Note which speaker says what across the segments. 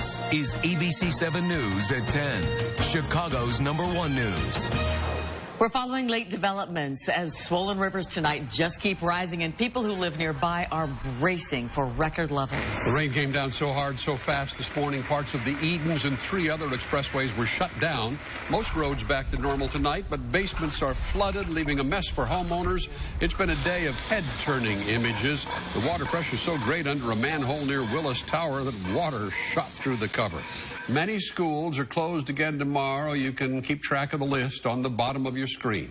Speaker 1: This is ABC7 News at 10, Chicago's #1 news.
Speaker 2: We're following late developments as swollen rivers tonight just keep rising, and people who live nearby are bracing for record levels.
Speaker 3: The rain came down so hard, so fast this morning, parts of the Edens and 3 other expressways were shut down. Most roads back to normal tonight, but basements are flooded, leaving a mess for homeowners. It's been a day of head-turning images. The water pressure is so great under a manhole near Willis Tower that water shot through the cover. Many schools are closed again tomorrow. You can keep track of the list on the bottom of your screen.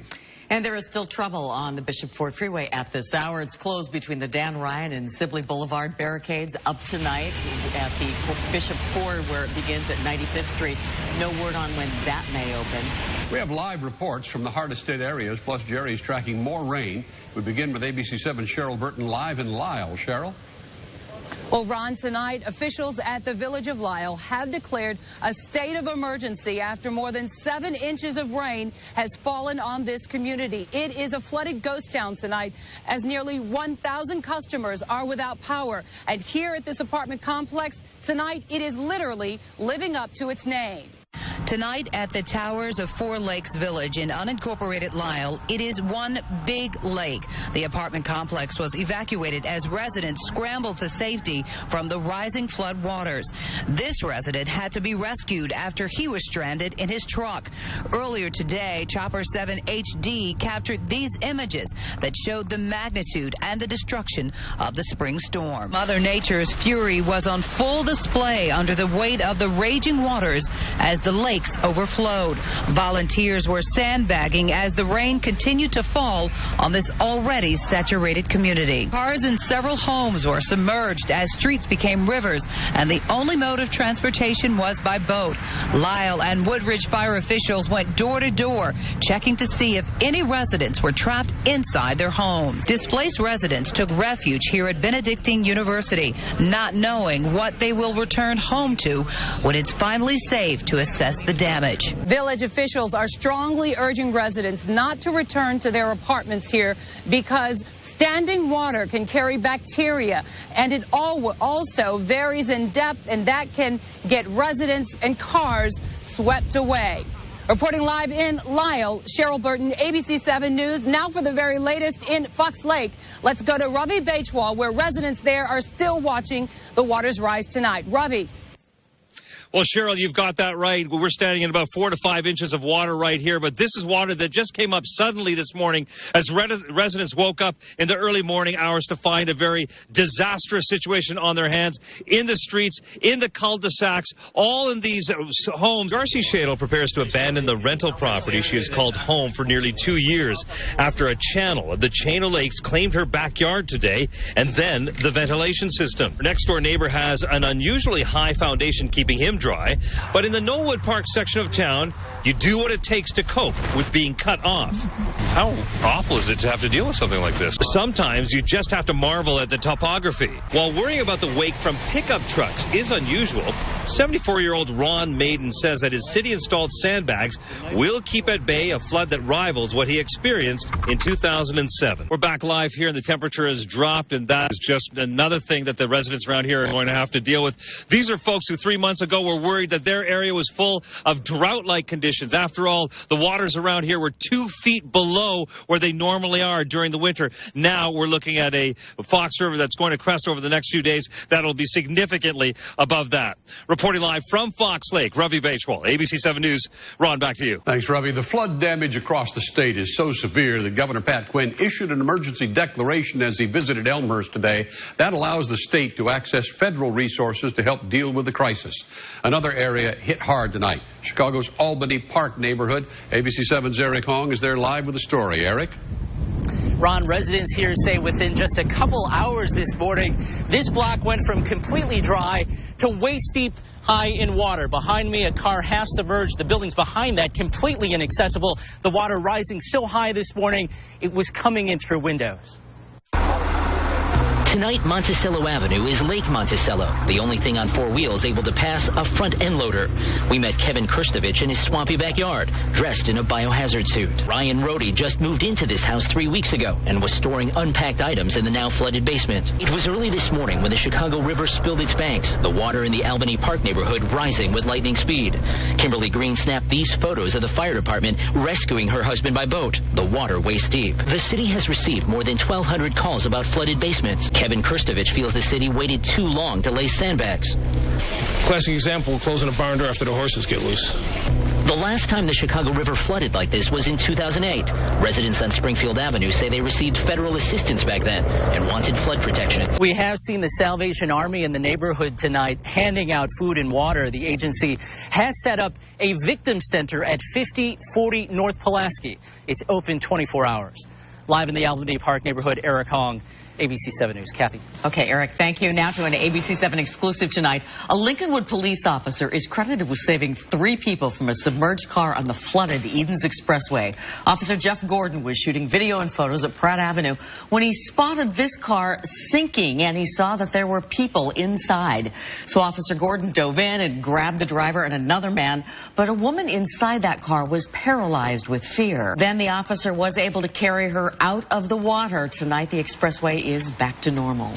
Speaker 2: And there is still trouble on the Bishop Ford Freeway at this hour. It's closed between the Dan Ryan and Sibley Boulevard. Barricades up tonight at the Bishop Ford where it begins at 95th Street. No word on when that may open.
Speaker 3: We have live reports from the hardest hit areas, plus Jerry's tracking more rain. We begin with ABC7 Cheryl Burton live in Lisle. Cheryl?
Speaker 4: Well, Ron, tonight, officials at the village of Lisle have declared a state of emergency after more than 7 inches of rain has fallen on this community. It is a flooded ghost town tonight as nearly 1,000 customers are without power. And here at this apartment complex, tonight, it is literally living up to its name.
Speaker 5: Tonight at the towers of Four Lakes Village in unincorporated Lisle, it is one big lake. The apartment complex was evacuated as residents scrambled to safety from the rising flood waters. This resident had to be rescued after he was stranded in his truck. Earlier today, Chopper 7 HD captured these images that showed the magnitude and the destruction of the spring storm. Mother Nature's fury was on full display under the weight of the raging waters as the lakes overflowed. Volunteers were sandbagging as the rain continued to fall on this already saturated community. Cars in several homes were submerged as streets became rivers, and the only mode of transportation was by boat. Lisle and Woodridge fire officials went door to door, checking to see if any residents were trapped inside their homes. Displaced residents took refuge here at Benedictine University, not knowing what they will return home to when it's finally safe to assess the damage.
Speaker 4: Village officials are strongly urging residents not to return to their apartments here because standing water can carry bacteria, and it also varies in depth, and that can get residents and cars swept away. Reporting live in Lisle, Cheryl Burton, ABC7 News. Now for the very latest in Fox Lake. Let's go to Ravi Bechwal, where residents there are still watching the waters rise tonight. Ravi.
Speaker 6: Well, Cheryl, you've got that right. We're standing at about 4 to 5 inches of water right here, but this is water that just came up suddenly this morning as residents woke up in the early morning hours to find a very disastrous situation on their hands in the streets, in the cul-de-sacs, all in these homes. Darcy Shadle prepares to abandon the rental property she has called home for nearly 2 years after a channel of the chain of lakes claimed her backyard today, and then the ventilation system. Her next-door neighbor has an unusually high foundation keeping him dry, but in the Knollwood Park section of town, you do what it takes to cope with being cut off.
Speaker 7: How awful is it to have to deal with something like this?
Speaker 6: Sometimes you just have to marvel at the topography. While worrying about the wake from pickup trucks is unusual, 74-year-old Ron Maiden says that his city-installed sandbags will keep at bay a flood that rivals what he experienced in 2007. We're back live here, and the temperature has dropped, and that is just another thing that the residents around here are going to have to deal with. These are folks who 3 months ago were worried that their area was full of drought-like conditions. After all, the waters around here were 2 feet below where they normally are during the winter. Now we're looking at a Fox River that's going to crest over the next few days. That'll be significantly above that. Reporting live from Fox Lake, Ravi Bechwal, ABC7 News. Ron, back to you.
Speaker 3: Thanks, Ravi. The flood damage across the state is so severe that Governor Pat Quinn issued an emergency declaration as he visited Elmhurst today. That allows the state to access federal resources to help deal with the crisis. Another area hit hard tonight, Chicago's Albany Park neighborhood. ABC7's Eric Hong is there live with the story. Eric?
Speaker 8: Ron, residents here say within just a couple hours this morning, this block went from completely dry to waist-deep high in water. Behind me, a car half submerged. The buildings behind that completely inaccessible. The water rising so high this morning, it was coming in through windows.
Speaker 9: Tonight, Monticello Avenue is Lake Monticello, the only thing on four wheels able to pass a front end loader. We met Kevin Kirstovich in his swampy backyard, dressed in a biohazard suit. Ryan Rohde just moved into this house 3 weeks ago and was storing unpacked items in the now flooded basement. It was early this morning when the Chicago River spilled its banks, the water in the Albany Park neighborhood rising with lightning speed. Kimberly Green snapped these photos of the fire department rescuing her husband by boat, the water waist deep. The city has received more than 1,200 calls about flooded basements. Kevin Kirstovich feels the city waited too long to lay sandbags.
Speaker 10: Classic example, closing a barn door after the horses get loose.
Speaker 9: The last time the Chicago River flooded like this was in 2008. Residents on Springfield Avenue say they received federal assistance back then and wanted flood protection.
Speaker 8: We have seen the Salvation Army in the neighborhood tonight handing out food and water. The agency has set up a victim center at 5040 North Pulaski. It's open 24 hours. Live in the Albany Park neighborhood, Eric Hong, ABC7 News. Kathy.
Speaker 2: Okay, Eric, thank you. Now to an ABC7 exclusive tonight. A Lincolnwood police officer is credited with saving 3 people from a submerged car on the flooded Edens Expressway. Officer Jeff Gordon was shooting video and photos at Pratt Avenue when he spotted this car sinking and he saw that there were people inside. So Officer Gordon dove in and grabbed the driver and another man, but a woman inside that car was paralyzed with fear. Then the officer was able to carry her out of the water. Tonight, the expressway is back to normal.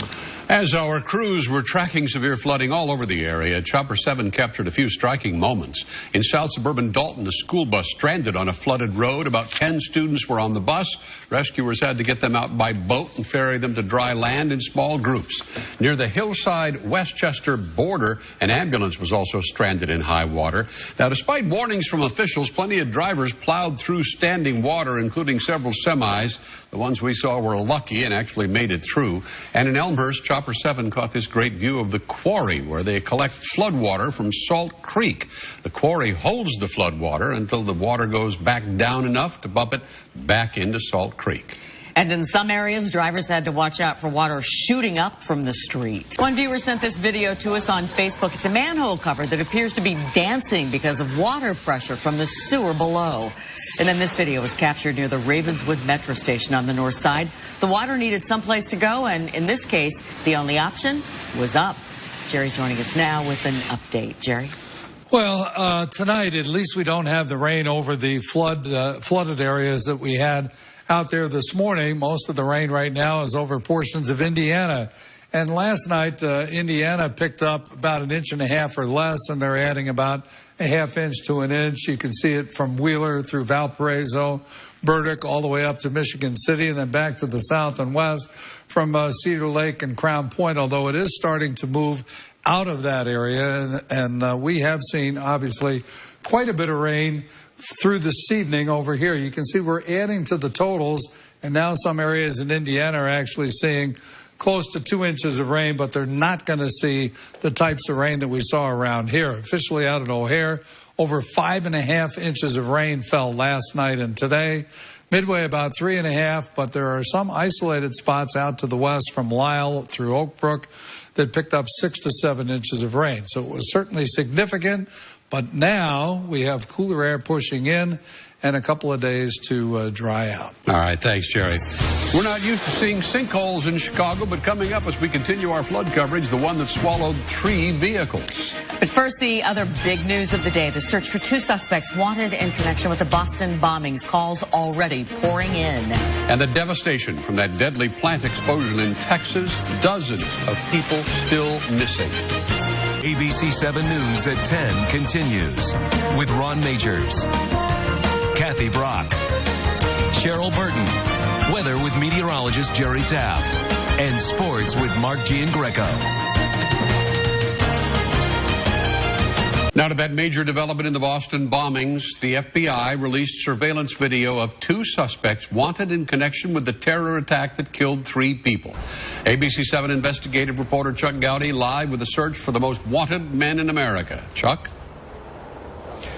Speaker 3: As our crews were tracking severe flooding all over the area, Chopper 7 captured a few striking moments. In south suburban Dalton, a school bus stranded on a flooded road. About 10 students were on the bus. Rescuers had to get them out by boat and ferry them to dry land in small groups. Near the Hillside Westchester border, an ambulance was also stranded in high water. Now, despite warnings from officials, plenty of drivers plowed through standing water, including several semis. The ones we saw were lucky and actually made it through. And in Elmhurst, Chopper 7 caught this great view of the quarry where they collect floodwater from Salt Creek. The quarry holds the floodwater until the water goes back down enough to bump it back into Salt Creek.
Speaker 2: And in some areas, drivers had to watch out for water shooting up from the street. One viewer sent this video to us on Facebook. It's a manhole cover that appears to be dancing because of water pressure from the sewer below. And then this video was captured near the Ravenswood Metro Station on the north side. The water needed someplace to go, and in this case, the only option was up. Jerry's joining us now with an update. Jerry?
Speaker 11: Well, tonight, at least we don't have the rain over the flooded areas that we had out there this morning. Most of the rain right now is over portions of Indiana. And last night, Indiana picked up about 1.5 inches or less, and they're adding about a 1/2 inch to an inch. You can see it from Wheeler through Valparaiso, Burdick, all the way up to Michigan City, and then back to the south and west from Cedar Lake and Crown Point, although it is starting to move out of that area. And we have seen, obviously, quite a bit of rain through this evening over here. You can see we're adding to the totals, and now some areas in Indiana are actually seeing close to 2 inches of rain, but they're not going to see the types of rain that we saw around here. Officially out at O'Hare, over 5.5 inches of rain fell last night and today. Midway about 3.5, but there are some isolated spots out to the west from Lisle through Oak Brook that picked up 6 to 7 inches of rain. So it was certainly significant, but now we have cooler air pushing in and a couple of days to dry out.
Speaker 3: All right, thanks, Jerry. We're not used to seeing sinkholes in Chicago, but coming up as we continue our flood coverage, the one that swallowed 3 vehicles.
Speaker 2: But first, the other big news of the day, the search for 2 suspects wanted in connection with the Boston bombings. Calls already pouring in.
Speaker 3: And the devastation from that deadly plant explosion in Texas, dozens of people still missing.
Speaker 1: ABC7 News at 10 continues with Ron Majors, Kathy Brock, Cheryl Burton, weather with meteorologist Jerry Taft, and sports with Mark Giangreco.
Speaker 3: Now to that major development in the Boston bombings, the FBI released surveillance video of 2 suspects wanted in connection with the terror attack that killed 3 people. ABC7 investigative reporter Chuck Gowdy live with a search for the most wanted men in America. Chuck?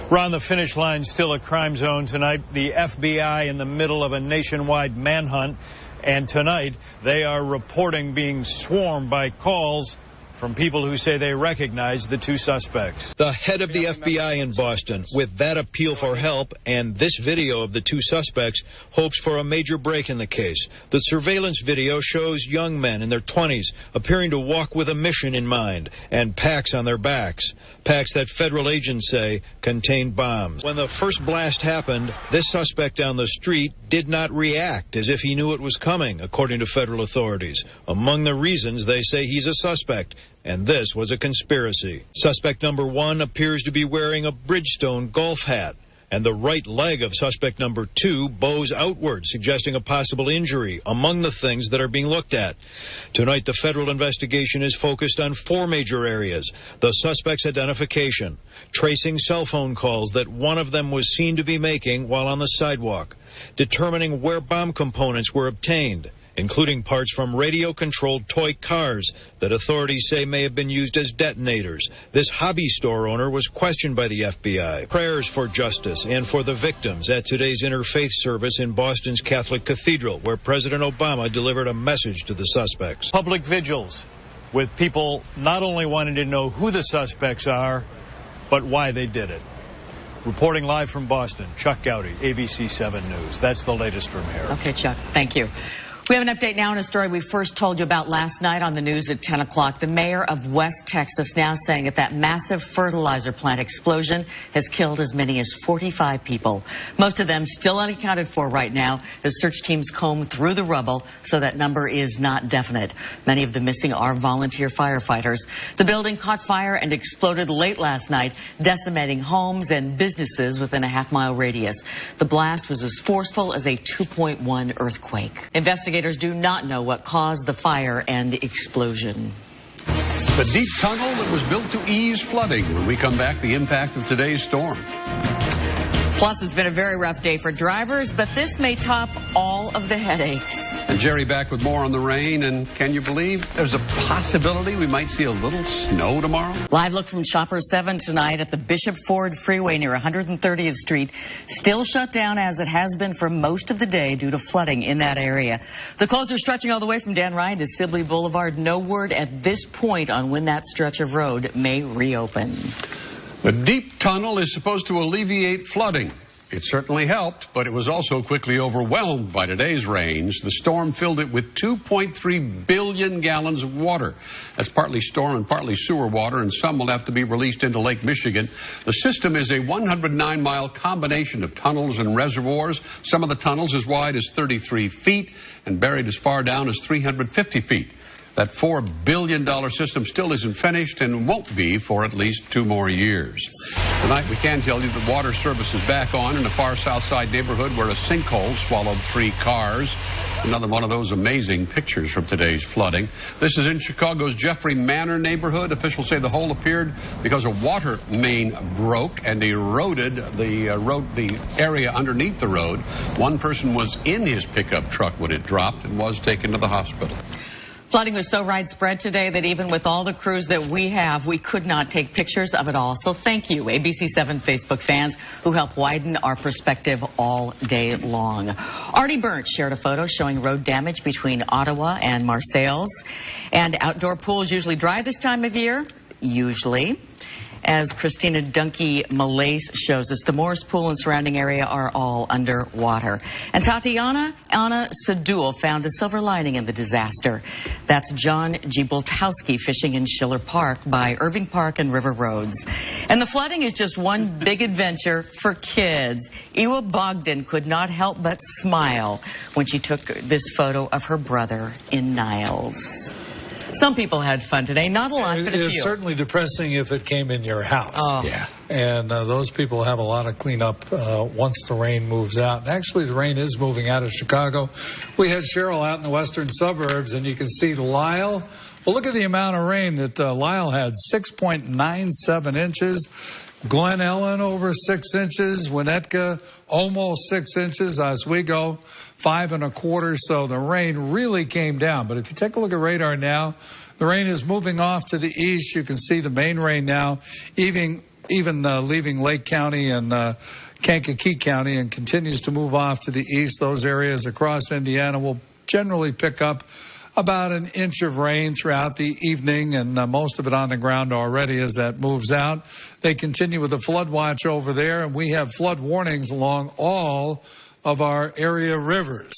Speaker 12: Ron, the finish line still a crime zone tonight. The FBI in the middle of a nationwide manhunt. And tonight, they are reporting being swarmed by calls from people who say they recognize the two suspects.
Speaker 13: The head of the FBI in Boston, with that appeal for help and this video of the two suspects, hopes for a major break in the case. The surveillance video shows young men in their 20s appearing to walk with a mission in mind and packs on their backs. Packs that federal agents say contained bombs. When the first blast happened, this suspect down the street did not react as if he knew it was coming, according to federal authorities. Among the reasons they say he's a suspect, and this was a conspiracy. Suspect number 1 appears to be wearing a Bridgestone golf hat, and the right leg of suspect number 2 bows outward, suggesting a possible injury, among the things that are being looked at. Tonight, the federal investigation is focused on 4 major areas: the suspect's identification, tracing cell phone calls that one of them was seen to be making while on the sidewalk, determining where bomb components were obtained, including parts from radio-controlled toy cars that authorities say may have been used as detonators. This hobby store owner was questioned by the FBI. Prayers for justice and for the victims at today's interfaith service in Boston's Catholic Cathedral, where President Obama delivered a message to the suspects.
Speaker 12: Public vigils, with people not only wanting to know who the suspects are, but why they did it. Reporting live from Boston, Chuck Gowdy, ABC7 News. That's the latest from here.
Speaker 2: Okay, Chuck, thank you. We have an update now on a story we first told you about last night on the news at 10 o'clock. The mayor of West Texas now saying that massive fertilizer plant explosion has killed as many as 45 people. Most of them still unaccounted for right now as search teams comb through the rubble, so that number is not definite. Many of the missing are volunteer firefighters. The building caught fire and exploded late last night, decimating homes and businesses within a half-mile radius. The blast was as forceful as a 2.1 earthquake. Investigators do not know what caused the fire and explosion.
Speaker 3: The deep tunnel that was built to ease flooding. When we come back, the impact of today's storm.
Speaker 2: Plus, it's been a very rough day for drivers, but this may top all of the headaches.
Speaker 3: And Jerry back with more on the rain. And can you believe there's a possibility we might see a little snow tomorrow?
Speaker 2: Live look from Shopper 7 tonight at the Bishop Ford Freeway near 130th Street. Still shut down as it has been for most of the day due to flooding in that area. The closure stretching all the way from Dan Ryan to Sibley Boulevard. No word at this point on when that stretch of road may reopen.
Speaker 3: The deep tunnel is supposed to alleviate flooding. It certainly helped, but it was also quickly overwhelmed by today's rains. The storm filled it with 2.3 billion gallons of water. That's partly storm and partly sewer water, and some will have to be released into Lake Michigan. The system is a 109-mile combination of tunnels and reservoirs. Some of the tunnels as wide as 33 feet and buried as far down as 350 feet. That $4 billion system still isn't finished and won't be for at least 2 more years. Tonight, we can tell you that water service is back on in a far south side neighborhood where a sinkhole swallowed 3 cars. Another one of those amazing pictures from today's flooding. This is in Chicago's Jeffrey Manor neighborhood. Officials say the hole appeared because a water main broke and eroded the area underneath the road. One person was in his pickup truck when it dropped and was taken to the hospital.
Speaker 2: Flooding was so widespread today that even with all the crews that we have, we could not take pictures of it all. So thank you, ABC7 Facebook fans who help widen our perspective all day long. Artie Burnt shared a photo showing road damage between Ottawa and Marseilles. And outdoor pools usually dry this time of year, usually. As Christina Dunkey-Malace shows us, the Morris Pool and surrounding area are all underwater. And Tatiana Anna Sadul found a silver lining in the disaster. That's John Giboltowski fishing in Schiller Park by Irving Park and River Roads. And the flooding is just one big adventure for kids. Iwa Bogdan could not help but smile when she took this photo of her brother in Niles. Some people had fun today. Not a lot, but a few.
Speaker 11: It's certainly depressing if it came in your house.
Speaker 2: Oh.
Speaker 11: Yeah. And those people have a lot of cleanup once the rain moves out. And actually, the rain is moving out of Chicago. We had Cheryl out in the western suburbs, and you can see Lisle. Well, look at the amount of rain that Lisle had, 6.97 inches. Glen Ellen over 6 inches. Winnetka almost 6 inches. Oswego 5 1/4. So the rain really came down. But if you take a look at radar now, the rain is moving off to the east. You can see the main rain now, even leaving Lake County and Kankakee County, and continues to move off to the east. Those areas across Indiana will generally pick up about an inch of rain throughout the evening, and most of it on the ground already as that moves out. They continue with the flood watch over there, and we have flood warnings along all of our area rivers.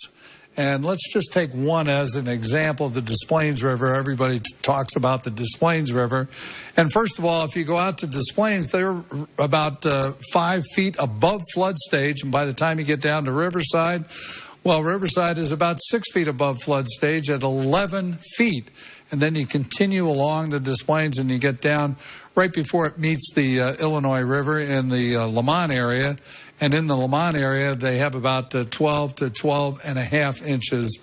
Speaker 11: And let's just take one as an example, the Des Plaines River. Everybody talks about the Des Plaines River. And first of all, if you go out to Des Plaines, they're about 5 feet above flood stage. And by the time you get down to Riverside, well, Riverside is about 6 feet above flood stage at 11 feet. And then you continue along the Des Plaines and you get down right before it meets the Illinois River in the Lamont area. And in the Lamont area, they have about 12 to 12 and a half inches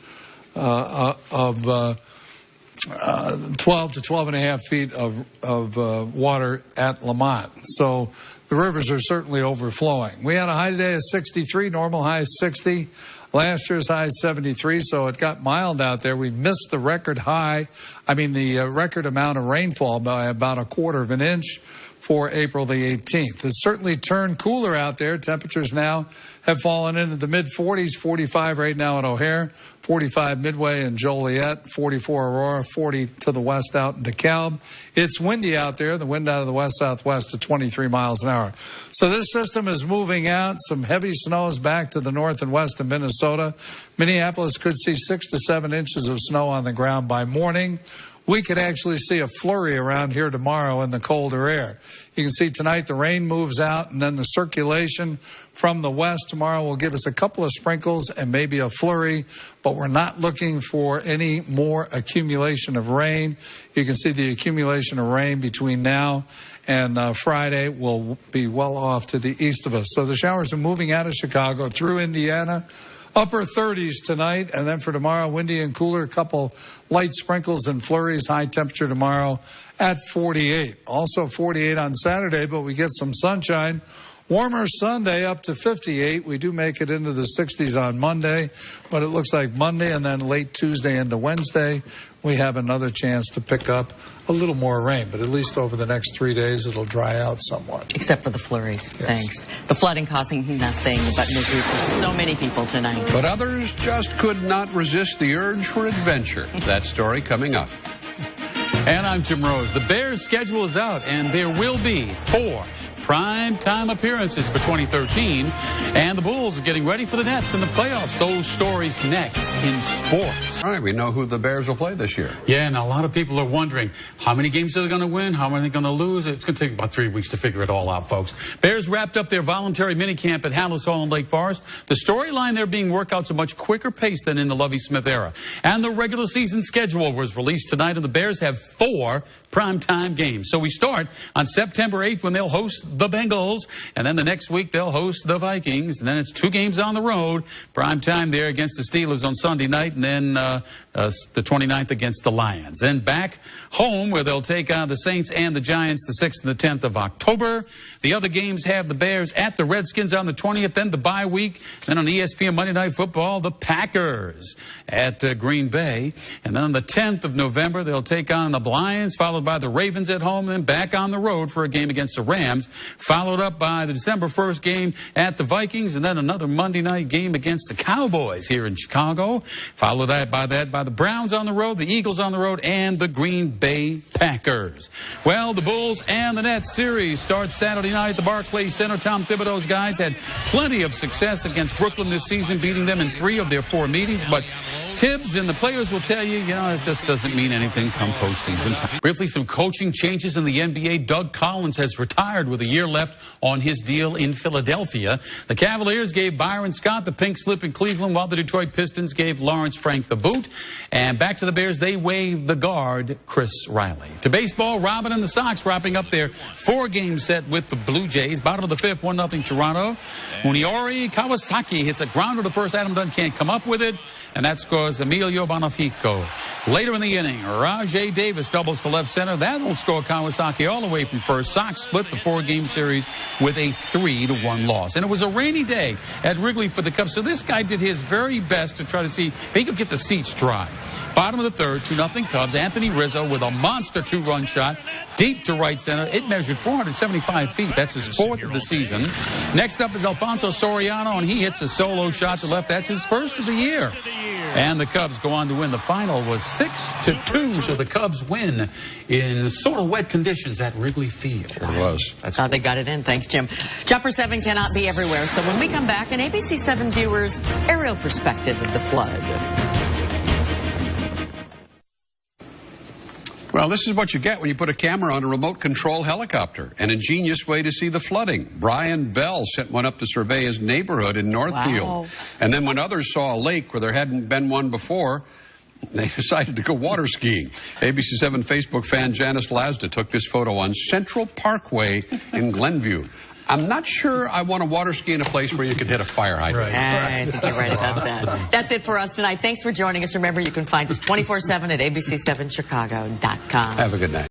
Speaker 11: of 12 to 12 and a half feet of water at Lamont. So the rivers are certainly overflowing. We had a high today of 63, normal high is 60. Last year's high is 73, so it got mild out there. We missed the record record amount of rainfall by about 1/4 of an inch for April the 18th. It's certainly turned cooler out there. Temperatures now have fallen into the mid-40s, 45 right now at O'Hare, 45 Midway and Joliet, 44 Aurora, 40 to the west out in DeKalb. It's windy out there, the wind out of the west-southwest at 23 miles an hour. So this system is moving out. Some heavy snows back to the north and west of Minnesota. Minneapolis could see 6 to 7 inches of snow on the ground by morning. We could actually see a flurry around here tomorrow in the colder air. You can see tonight the rain moves out, and then the circulation from the west tomorrow will give us a couple of sprinkles and maybe a flurry, but we're not looking for any more accumulation of rain. You can see the accumulation of rain between now and Friday will be well off to the east of us. So the showers are moving out of Chicago through Indiana. Upper 30s tonight, and then for tomorrow, windy and cooler, a couple light sprinkles and flurries, high temperature tomorrow at 48. Also 48 on Saturday, but we get some sunshine. Warmer Sunday up to 58. We do make it into the 60s on Monday, but it looks like Monday and then late Tuesday into Wednesday, we have another chance to pick up a little more rain, but at least over the next 3 days, it'll dry out somewhat.
Speaker 2: Except for the flurries.
Speaker 11: Yes.
Speaker 2: Thanks. The flooding causing nothing but misery for so many people tonight.
Speaker 3: But others just could not resist the urge for adventure. That story coming up.
Speaker 14: And I'm Jim Rose. The Bears' schedule is out, and there will be 4 prime-time appearances for 2013. And the Bulls are getting ready for the Nets in the playoffs. Those stories next in sports.
Speaker 3: All right, we know who the Bears will play this year.
Speaker 14: Yeah, and a lot of people are wondering, how many games are they going to win? How many are they going to lose? It's going to take about 3 weeks to figure it all out, folks. Bears wrapped up their voluntary minicamp at Hallis Hall in Lake Forest. The storyline there being worked out at a much quicker pace than in the Lovie Smith era. And the regular season schedule was released tonight, and the Bears have 4 primetime games. So we start on September 8th when they'll host the Bengals, and then the next week they'll host the Vikings, and then it's 2 games on the road, primetime there against the Steelers on Sunday night, and then the 29th against the Lions. Then back home where they'll take on the Saints and the Giants the 6th and the 10th of October. The other games have the Bears at the Redskins on the 20th, then the bye week. Then on ESPN Monday Night Football, the Packers at Green Bay. And then on the 10th of November, they'll take on the Lions, followed by the Ravens at home, and then back on the road for a game against the Rams, followed up by the December 1st game at the Vikings, and then another Monday night game against the Cowboys here in Chicago, followed by the Browns on the road, the Eagles on the road, and the Green Bay Packers. Well, the Bulls and the Nets series starts Saturday night at the Barclays Center. Tom Thibodeau's guys had plenty of success against Brooklyn this season, beating them in 3 of their 4 meetings, but Tibbs and the players will tell you, it just doesn't mean anything come postseason time. Briefly, some coaching changes in the NBA. Doug Collins has retired with a year left on his deal in Philadelphia. The Cavaliers gave Byron Scott the pink slip in Cleveland, while the Detroit Pistons gave Lawrence Frank the boot. And back to the Bears, they waived the guard, Chris Riley. To baseball, Robin and the Sox wrapping up their 4-game set with the Blue Jays. Bottom of the 5th, 1-0 Toronto. Muniori Kawasaki hits a grounder to first. Adam Dunn can't come up with it, and that scores Emilio Bonifico. Later in the inning, Rajay Davis doubles to left center. That'll score Kawasaki all the way from first. Sox split the 4-game series with a 3-1 loss. And it was a rainy day at Wrigley for the Cubs, so this guy did his very best to try to see if he could get the seats dry. Bottom of the 3rd, 2-0 Cubs. Anthony Rizzo with a monster 2-run shot deep to right center. It measured 475 feet. That's his 4th of the season. Next up is Alfonso Soriano, and he hits a solo shot to left. That's his 1st of the year. And the Cubs go on to win. The final was 6-2, so the Cubs win in sort of wet conditions at Wrigley Field.
Speaker 3: It was.
Speaker 2: That's how they got it in. Thanks, Jim. Chopper 7 cannot be everywhere, so when we come back, an ABC7 viewer's aerial perspective of the flood.
Speaker 3: Well, this is what you get when you put a camera on a remote control helicopter. An ingenious way to see the flooding. Brian Bell sent one up to survey his neighborhood in Northfield.
Speaker 2: Wow.
Speaker 3: And then when others saw a lake where there hadn't been one before, they decided to go water skiing. ABC7 Facebook fan Janice Lasda took this photo on Central Parkway in Glenview. I'm not sure I want to water ski in a place where you could hit a fire hydrant.
Speaker 2: I think you're right about that. That's it for us tonight. Thanks for joining us. Remember, you can find us 24/7 at ABC7CHICAGO.com.
Speaker 3: Have a good night.